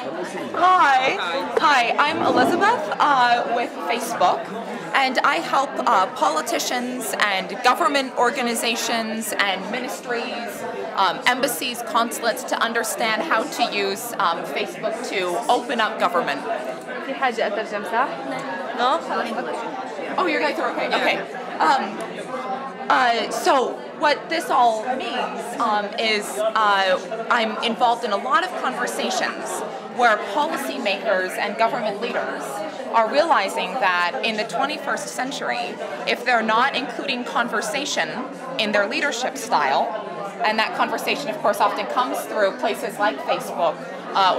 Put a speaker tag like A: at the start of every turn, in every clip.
A: Hi, I'm Elizabeth with Facebook, and I help politicians and government organizations and ministries, embassies, consulates to understand how to use Facebook to open up government.
B: في حاجة أترجم صح؟ No?
A: Oh, you guys are okay. Okay. So what this all means is I'm involved in a lot of conversations where policymakers and government leaders are realizing that in the 21st century, if they're not including conversation in their leadership style, and that conversation, of course, often comes through places like Facebook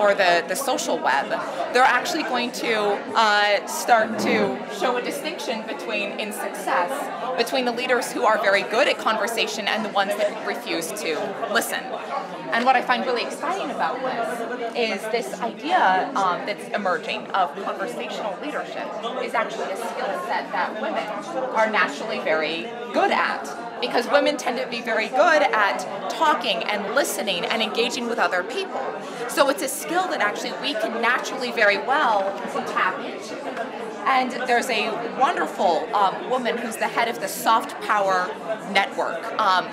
A: or the social web, they're actually going to start to show a distinction in success between the leaders who are very good at conversation and the ones that refuse to listen. And what I find really exciting about this is this idea that's emerging of conversational leadership is actually a skill set that women are naturally very good at. Because women tend to be very good at talking and listening and engaging with other people. So it's a skill that actually we can naturally very well tap into. And there's a wonderful woman who's the head of the Soft Power Network.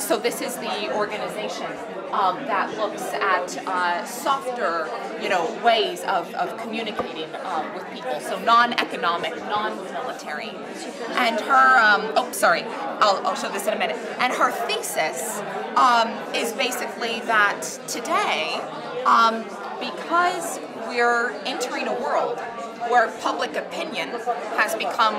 A: So this is the organization that looks at softer, ways of communicating with people. So non-economic, non-military. And her, I'll show this in a minute. And her thesis is basically that today, because we're entering a world where public opinion has become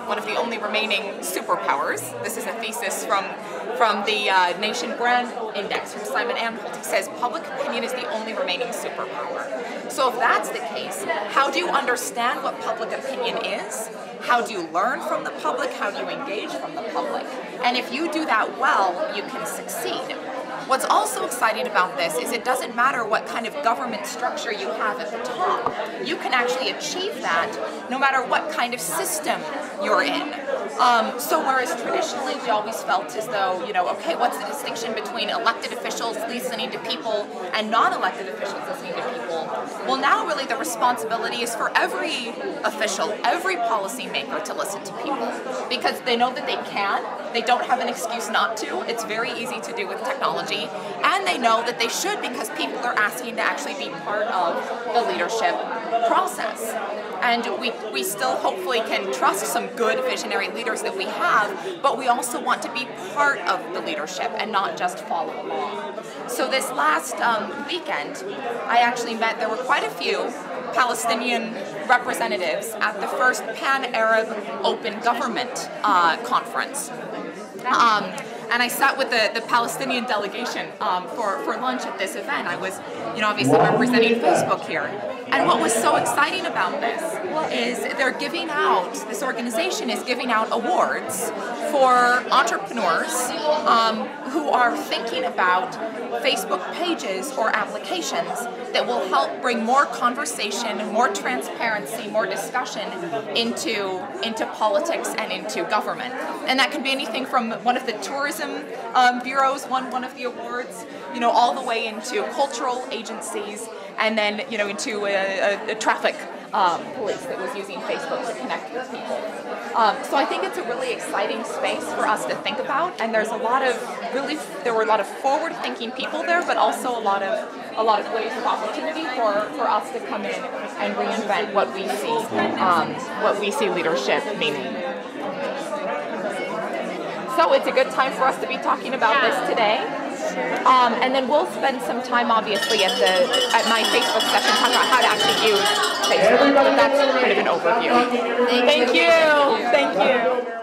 A: one of the only remaining superpowers. This is a thesis from the Nation Brand Index from Simon Anholt. He says public opinion is the only remaining superpower. So if that's the case, how do you understand what public opinion is? How do you learn from the public? How do you engage from the public? And if you do that well, you can succeed. What's also exciting about this is it doesn't matter what kind of government structure you have at the top. You can actually achieve that no matter what kind of system you're in. So whereas traditionally we always felt as though, okay, what's the distinction between elected officials listening to people and non-elected officials listening to people? Well, now really the responsibility is for every official, every policymaker to listen to people because they know that they can. They don't have an excuse not to. It's very easy to do with technology. And they know that they should because people are asking to actually be part of the leadership process. And we still hopefully can trust some good visionary leaders that we have, but we also want to be part of the leadership and not just follow along. So this last weekend, I actually met, there were quite a few Palestinian representatives at the first Pan-Arab Open Government Conference. And I sat with the Palestinian delegation for lunch at this event. I was, obviously representing Facebook here. And what was so exciting about this is this organization is giving out awards for entrepreneurs who are thinking about Facebook pages or applications that will help bring more conversation, more transparency, more discussion into politics and into government. And that can be anything from one of the tourism bureaus won one of the awards, all the way into cultural agencies, and then into a traffic police that was using Facebook to connect with people. So I think it's a really exciting space for us to think about, and there were a lot of forward-thinking people there, but also a lot of ways of opportunity for us to come in and reinvent what we see leadership meaning. So it's a good time for us to be talking about this today. And then we'll spend some time, obviously, at my Facebook session talking about how to actually use Facebook. But that's kind of an overview. Thank you.